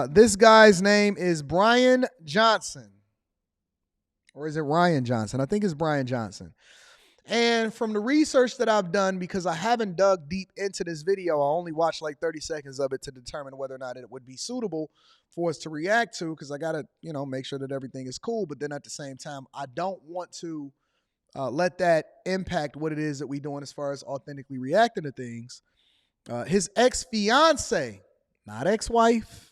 This guy's name is Brian Johnson. Or is it Ryan Johnson? I think it's Brian Johnson. And from the research that I've done, because I haven't dug deep into this video, I only watched like 30 seconds of it to determine whether or not it would be suitable for us to react to, because I got to, make sure that everything is cool. But then at the same time, I don't want to let that impact what it is that we're doing as far as authentically reacting to things. His ex-fiance, not ex-wife,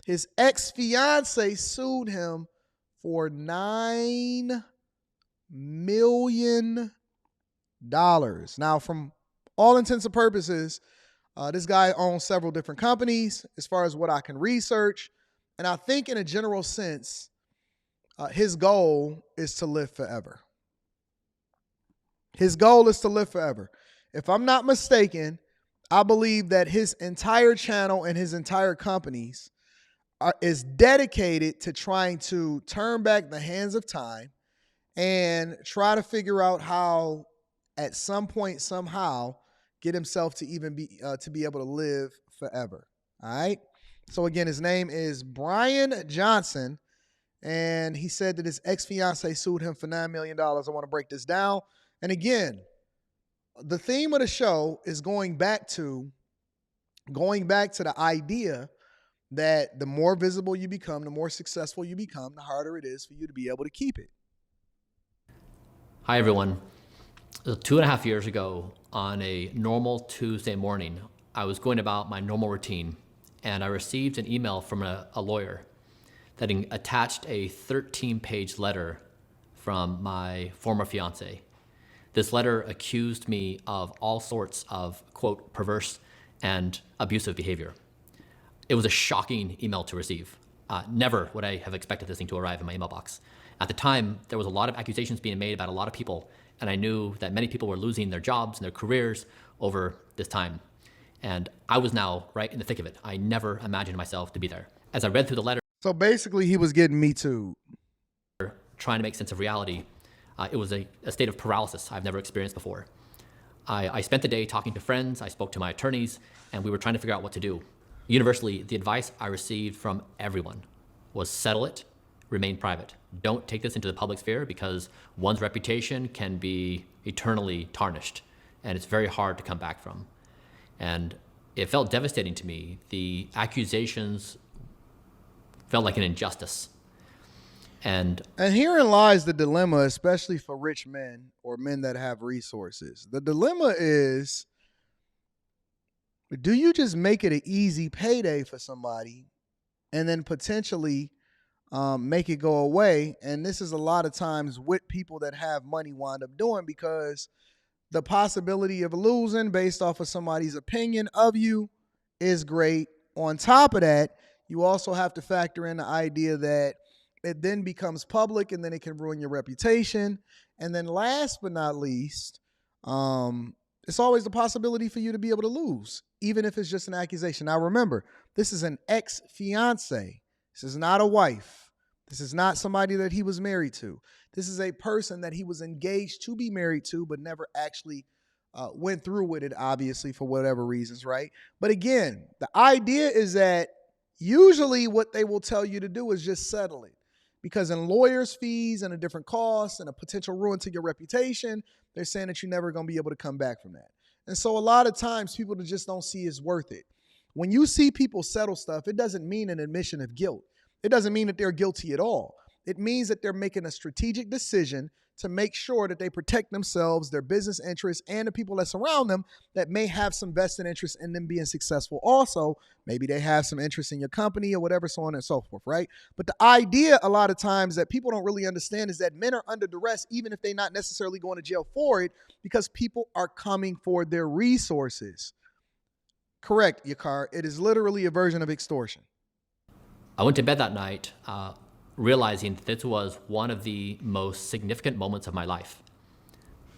his ex-fiance sued him for $9 million. Now, from all intents and purposes, this guy owns several different companies as far as what I can research. And I think in a general sense, his goal is to live forever. His goal is to live forever. If I'm not mistaken, I believe that his entire channel and his entire companies is dedicated to trying to turn back the hands of time and try to figure out how, at some point, somehow, get himself to even be able to live forever. All right. So again, his name is Brian Johnson, and he said that his ex-fiance sued him for $9 million. I want to break this down. And again, the theme of the show is going back to the idea that the more visible you become, the more successful you become, the harder it is for you to be able to keep it. Hi, everyone. 2.5 years ago, on a normal Tuesday morning, I was going about my normal routine, and I received an email from a lawyer that attached a 13-page letter from my former fiance. This letter accused me of all sorts of, quote, perverse and abusive behavior. It was a shocking email to receive. Never would I have expected this thing to arrive in my email box. At the time, there was a lot of accusations being made about a lot of people, and I knew that many people were losing their jobs and their careers over this time. And I was now right in the thick of it. I never imagined myself to be there. As I read through the letter, so basically he was getting me too. Trying to make sense of reality, it was a state of paralysis I've never experienced before. I spent the day talking to friends, I spoke to my attorneys, and we were trying to figure out what to do. Universally, the advice I received from everyone was settle it, remain private. Don't take this into the public sphere because one's reputation can be eternally tarnished, and it's very hard to come back from. And it felt devastating to me. The accusations felt like an injustice. And herein lies the dilemma, especially for rich men or men that have resources. The dilemma is, do you just make it an easy payday for somebody and then potentially make it go away? And this is a lot of times what people that have money wind up doing, because the possibility of losing based off of somebody's opinion of you is great. On top of that, you also have to factor in the idea that it then becomes public and then it can ruin your reputation. And then last but not least, it's always the possibility for you to be able to lose, even if it's just an accusation. Now, remember, this is an ex-fiance. This is not a wife. This is not somebody that he was married to. This is a person that he was engaged to be married to, but never actually went through with it, obviously, for whatever reasons, right? But again, the idea is that usually what they will tell you to do is just settle it. Because in lawyers' fees and a different cost and a potential ruin to your reputation, they're saying that you're never going to be able to come back from that. And so a lot of times people just don't see it's worth it. When you see people settle stuff, it doesn't mean an admission of guilt. It doesn't mean that they're guilty at all. It means that they're making a strategic decision to make sure that they protect themselves, their business interests, and the people that surround them that may have some vested interest in them being successful. Also, maybe they have some interest in your company or whatever, so on and so forth, right? But the idea a lot of times that people don't really understand is that men are under duress, even if they're not necessarily going to jail for it, because people are coming for their resources. Correct, Yakar. It is literally a version of extortion. I went to bed that night realizing that this was one of the most significant moments of my life.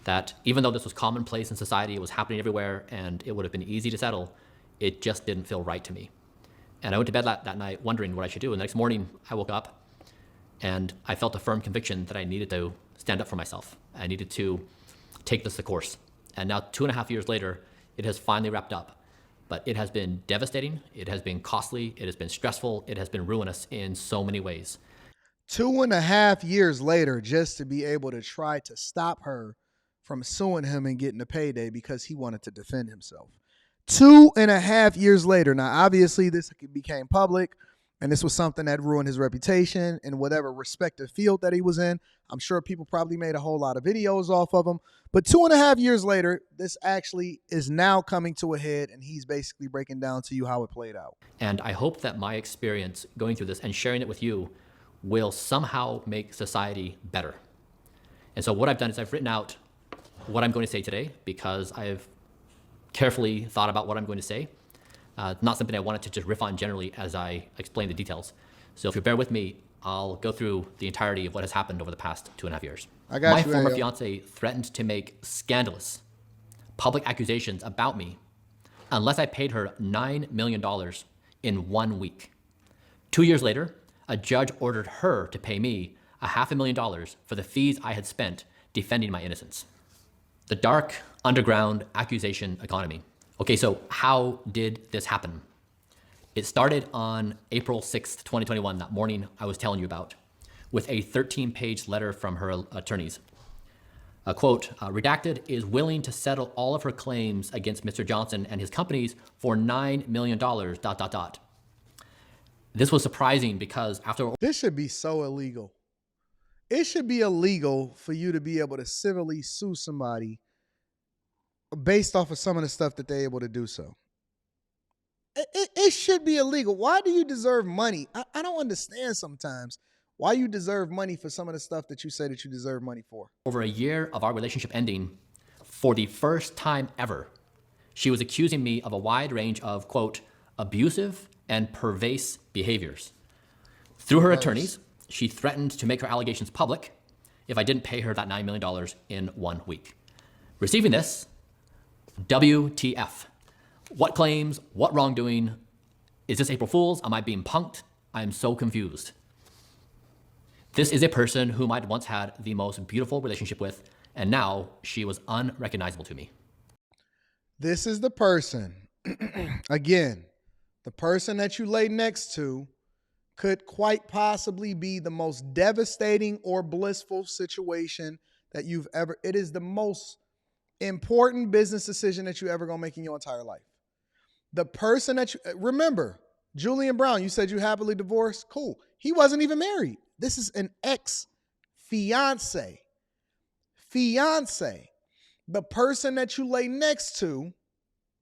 That even though this was commonplace in society, it was happening everywhere, and it would have been easy to settle, it just didn't feel right to me. And I went to bed that night wondering what I should do. And the next morning, I woke up, and I felt a firm conviction that I needed to stand up for myself. I needed to take this course. And now 2.5 years later, it has finally wrapped up. but it has been devastating. It has been costly. It has been stressful. It has been ruinous in so many ways. 2.5 years later, just to be able to try to stop her from suing him and getting a payday because he wanted to defend himself. 2.5 years later. Now, obviously, this became public, and this was something that ruined his reputation in whatever respective field that he was in. I'm sure people probably made a whole lot of videos off of him. But 2.5 years later, this actually is now coming to a head, and he's basically breaking down to you how it played out. And I hope that my experience going through this and sharing it with you will somehow make society better. And so what I've done is I've written out what I'm going to say today because I've carefully thought about what I'm going to say. Not something I wanted to just riff on generally as I explain the details. So if you bear with me, I'll go through the entirety of what has happened over the past 2.5 years. My former fiance threatened to make scandalous public accusations about me unless I paid her $9 million in 1 week. 2 years later, a judge ordered her to pay me $500,000 for the fees I had spent defending my innocence. The dark, underground accusation economy. Okay, so how did this happen? It started on April 6th, 2021, that morning I was telling you about, with a 13-page letter from her attorneys. A quote, redacted, is willing to settle all of her claims against Mr. Johnson and his companies for $9 million, ... This was surprising because after... This should be so illegal. It should be illegal for you to be able to civilly sue somebody based off of some of the stuff that they're able to do so. It should be illegal. Why do you deserve money? I don't understand sometimes why you deserve money for some of the stuff that you say that you deserve money for. Over a year of our relationship ending, for the first time ever, she was accusing me of a wide range of, quote, abusive and pervasive behaviors. Through her attorneys, she threatened to make her allegations public if I didn't pay her that $9 million in 1 week. Receiving this, WTF. What claims? What wrongdoing? Is this April Fool's? Am I being punked? I am so confused. This is a person whom I'd once had the most beautiful relationship with, and now she was unrecognizable to me. This is the person, again, the person that you lay next to could quite possibly be the most devastating or blissful situation that you've ever, it is the most important business decision that you ever gonna make in your entire life. The person that you, remember, Julian Brown, you said you happily divorced, cool. He wasn't even married. This is an ex-fiance. Fiance. The person that you lay next to,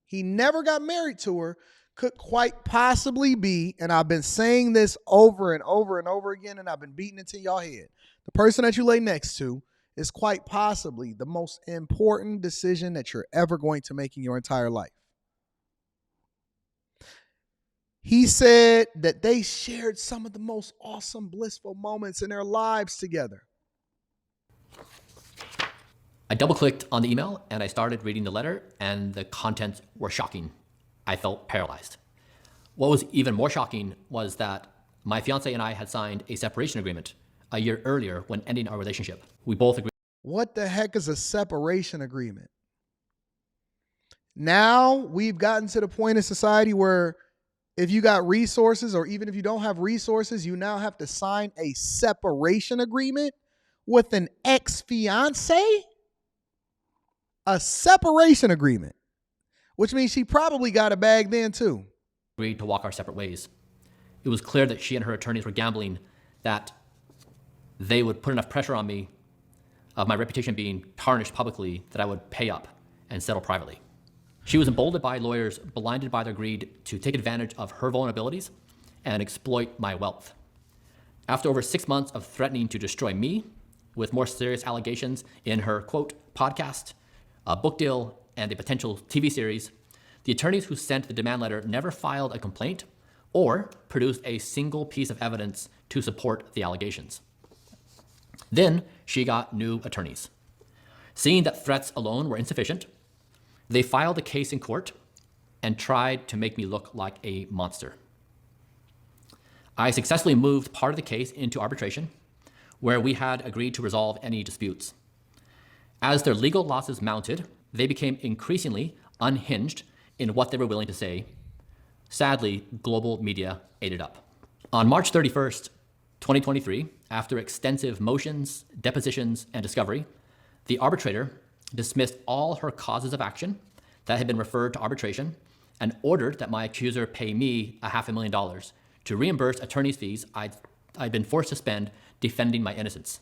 he never got married to her, could quite possibly be, and I've been saying this over and over and over again, and I've been beating it to y'all head. The person that you lay next to is quite possibly the most important decision that you're ever going to make in your entire life. He said that they shared some of the most awesome, blissful moments in their lives together. I double-clicked on the email and I started reading the letter, and the contents were shocking. I felt paralyzed. What was even more shocking was that my fiance and I had signed a separation agreement a year earlier when ending our relationship. We both agreed. What the heck is a separation agreement? Now we've gotten to the point in society where if you got resources, or even if you don't have resources, you now have to sign a separation agreement with an ex-fiance? A separation agreement, which means she probably got a bag then too. Agreed to walk our separate ways. It was clear that she and her attorneys were gambling that they would put enough pressure on me of my reputation being tarnished publicly that I would pay up and settle privately. She was emboldened by lawyers, blinded by their greed to take advantage of her vulnerabilities and exploit my wealth. After over 6 months of threatening to destroy me with more serious allegations in her, quote, podcast, a book deal, and a potential TV series, the attorneys who sent the demand letter never filed a complaint or produced a single piece of evidence to support the allegations. Then she got new attorneys. Seeing that threats alone were insufficient, they filed a case in court and tried to make me look like a monster. I successfully moved part of the case into arbitration, where we had agreed to resolve any disputes. As their legal losses mounted, they became increasingly unhinged in what they were willing to say. Sadly, global media ate it up. On March 31st, 2023, after extensive motions, depositions, and discovery, the arbitrator dismissed all her causes of action that had been referred to arbitration and ordered that my accuser pay me $500,000 to reimburse attorney's fees I'd been forced to spend defending my innocence.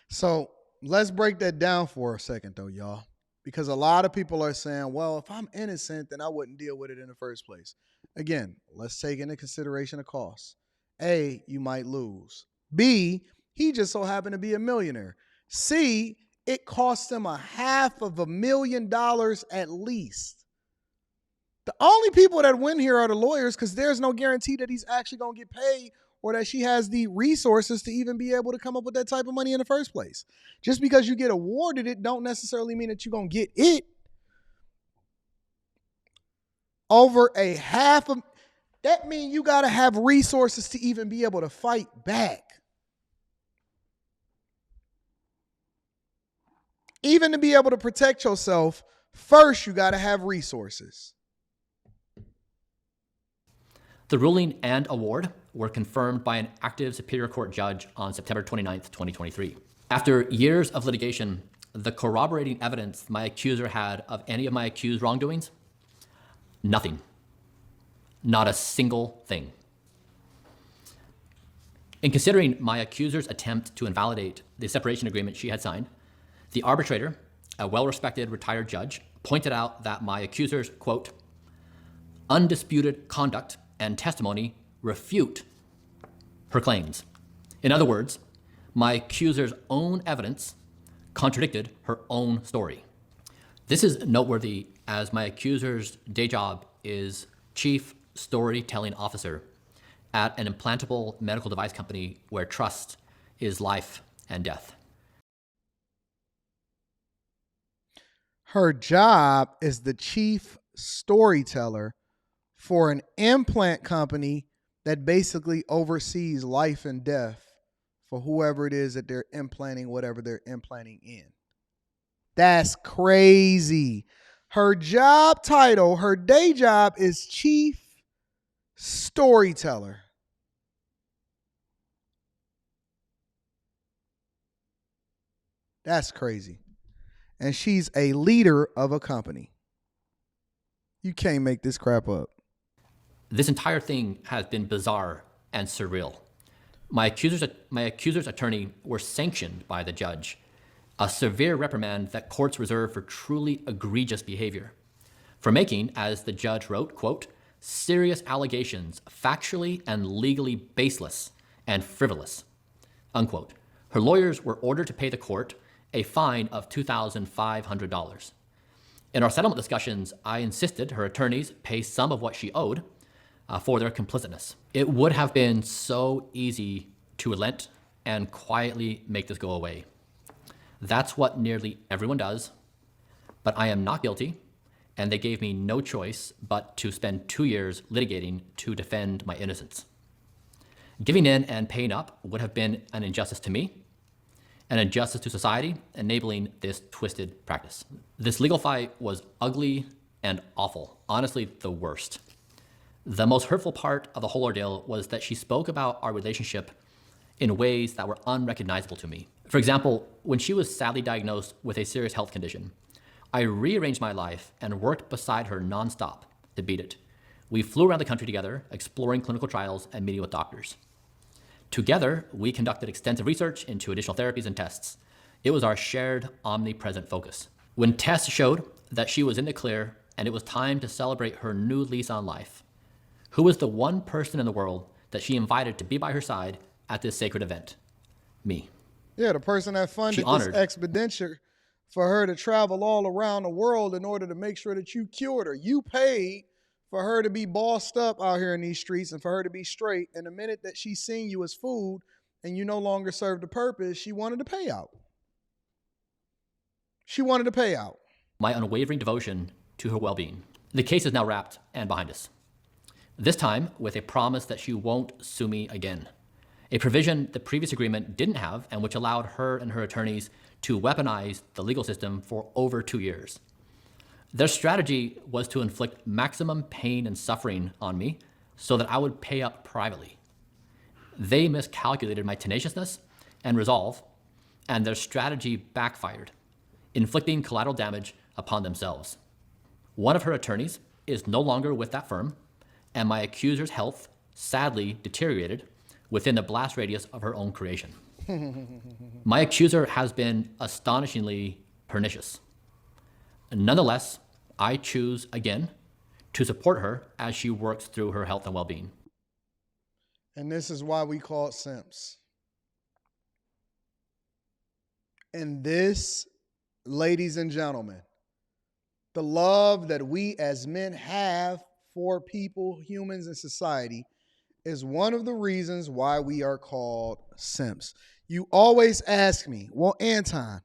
So let's break that down for a second, though, y'all. Because a lot of people are saying, well, if I'm innocent, then I wouldn't deal with it in the first place. Again, let's take into consideration the costs. A, you might lose. B, he just so happened to be a millionaire. C, it cost him $500,000 at least. The only people that win here are the lawyers, because there's no guarantee that he's actually going to get paid or that she has the resources to even be able to come up with that type of money in the first place. Just because you get awarded it don't necessarily mean that you're going to get it. Over a half of, that means you got to have resources to even be able to fight back. Even to be able to protect yourself, first you got to have resources. The ruling and award were confirmed by an active Superior Court judge on September 29th, 2023. After years of litigation, the corroborating evidence my accuser had of any of my accused wrongdoings, nothing. Not a single thing. In considering my accuser's attempt to invalidate the separation agreement she had signed, the arbitrator, a well-respected retired judge, pointed out that my accuser's, quote, undisputed conduct and testimony refute her claims. In other words, my accuser's own evidence contradicted her own story. This is noteworthy as my accuser's day job is chief storytelling officer at an implantable medical device company where trust is life and death. Her job is the chief storyteller for an implant company that basically oversees life and death for whoever it is that they're implanting whatever they're implanting in. That's crazy. Her job title, her day job is chief storyteller. That's crazy. And she's a leader of a company. You can't make this crap up. This entire thing has been bizarre and surreal. My accuser's attorney were sanctioned by the judge, a severe reprimand that courts reserve for truly egregious behavior, for making, as the judge wrote, quote, serious allegations, factually and legally baseless and frivolous, unquote. Her lawyers were ordered to pay the court a fine of $2,500. In our settlement discussions, I insisted her attorneys pay some of what she owed for their complicitness. It would have been so easy to relent and quietly make this go away. That's what nearly everyone does, but I am not guilty, and they gave me no choice but to spend 2 years litigating to defend my innocence. Giving in and paying up would have been an injustice to me, an injustice to society, enabling this twisted practice. This legal fight was ugly and awful, honestly the worst. The most hurtful part of the whole ordeal was that she spoke about our relationship in ways that were unrecognizable to me. For example, when she was sadly diagnosed with a serious health condition, I rearranged my life and worked beside her nonstop to beat it. We flew around the country together, exploring clinical trials and meeting with doctors. Together, we conducted extensive research into additional therapies and tests. It was our shared, omnipresent focus. When tests showed that she was in the clear and it was time to celebrate her new lease on life, who was the one person in the world that she invited to be by her side at this sacred event? Me. Yeah, the person that funded this expedition for her to travel all around the world in order to make sure that you cured her. You paid for her to be bossed up out here in these streets and for her to be straight. And the minute that she seen you as food and you no longer served the purpose, she wanted to pay out. She wanted to pay out. My unwavering devotion to her well-being. The case is now wrapped and behind us. This time with a promise that she won't sue me again. A provision the previous agreement didn't have and which allowed her and her attorneys to weaponize the legal system for over 2 years. Their strategy was to inflict maximum pain and suffering on me so that I would pay up privately. They miscalculated my tenaciousness and resolve, and their strategy backfired, inflicting collateral damage upon themselves. One of her attorneys is no longer with that firm, and my accuser's health sadly deteriorated within the blast radius of her own creation. My accuser has been astonishingly pernicious. Nonetheless, I choose again to support her as she works through her health and well-being. And this is why we call it simps. And this, ladies and gentlemen, the love that we as men have for people, humans, in society is one of the reasons why we are called simps. You always ask me, well, Anton,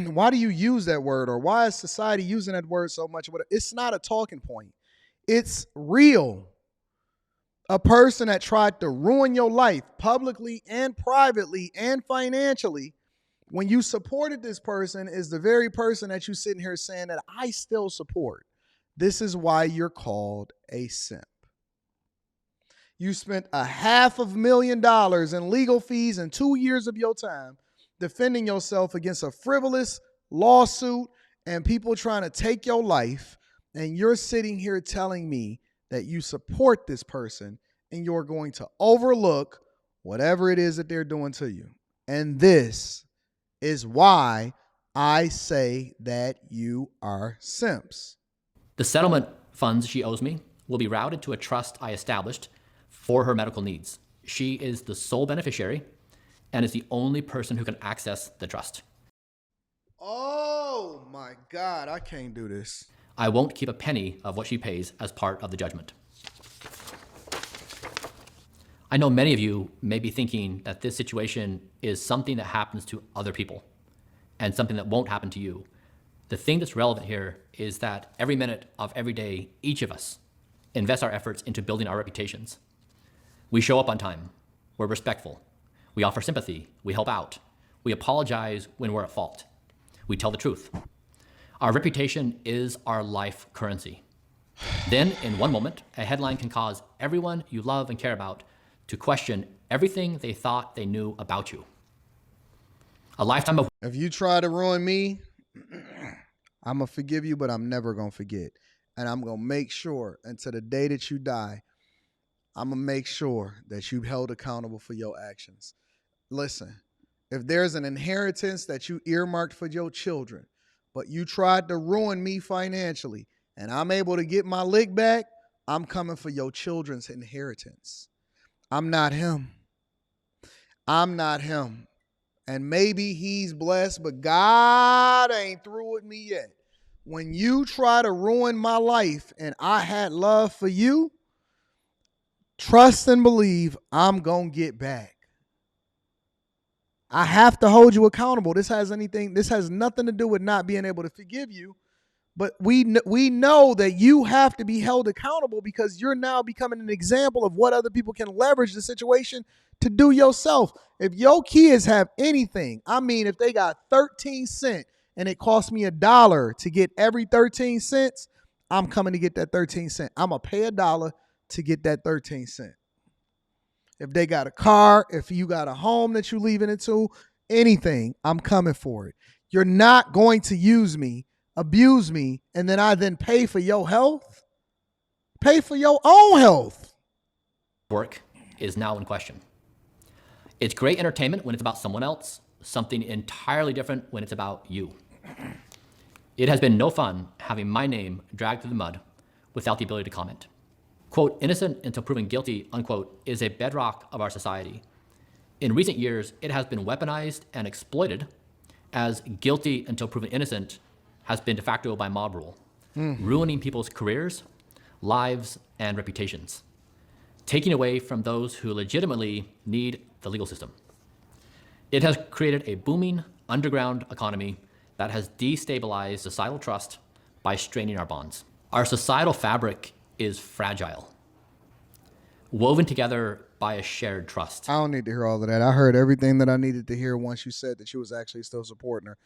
why do you use that word? Or why is society using that word so much? It's not a talking point. It's real. A person that tried to ruin your life publicly and privately and financially, when you supported this person, is the very person that you sitting here saying that I still support. This is why you're called a simp. You spent $500,000 in legal fees and 2 years of your time defending yourself against a frivolous lawsuit and people trying to take your life. And you're sitting here telling me that you support this person and you're going to overlook whatever it is that they're doing to you. And this is why I say that you are simps. The settlement funds she owes me will be routed to a trust I established for her medical needs. She is the sole beneficiary and is the only person who can access the trust. Oh my God, I can't do this. I won't keep a penny of what she pays as part of the judgment. I know many of you may be thinking that this situation is something that happens to other people and something that won't happen to you. The thing that's relevant here is that every minute of every day, each of us invests our efforts into building our reputations. We show up on time. We're respectful. We offer sympathy. We help out. We apologize when we're at fault. We tell the truth. Our reputation is our life currency. Then, in one moment, a headline can cause everyone you love and care about to question everything they thought they knew about you. A lifetime of... If you try to ruin me, I'm going to forgive you, but I'm never going to forget. And I'm going to make sure until the day that you die, I'm going to make sure that you're held accountable for your actions. Listen, if there's an inheritance that you earmarked for your children, but you tried to ruin me financially, and I'm able to get my lick back, I'm coming for your children's inheritance. I'm not him. I'm not him. And maybe he's blessed, but God ain't through with me yet. When you try to ruin my life and I had love for you, trust and believe I'm going to get back. I have to hold you accountable. This has nothing to do with not being able to forgive you. But we know that you have to be held accountable because you're now becoming an example of what other people can leverage the situation to do yourself. If your kids have anything, I mean, if they got 13 cents and it cost me $1 to get every 13 cents, I'm coming to get that 13 cents. I'm going to pay $1 to get that 13 cents. If they got a car, if you got a home that you're leaving it to, anything, I'm coming for it. You're not going to use me, abuse me, and then I pay for your health. Pay for your own health. Work is now in question. It's great entertainment when it's about someone else, something entirely different when it's about you. It has been no fun having my name dragged through the mud without the ability to comment. Quote, innocent until proven guilty, unquote, is a bedrock of our society. In recent years, it has been weaponized and exploited as guilty until proven innocent has been de facto by mob rule, ruining people's careers, lives, and reputations, taking away from those who legitimately need the legal system. It has created a booming underground economy that has destabilized societal trust by straining our bonds. Our societal fabric is fragile, woven together by a shared trust. I don't need to hear all of that. I heard everything that I needed to hear once you said that you was actually still supporting her.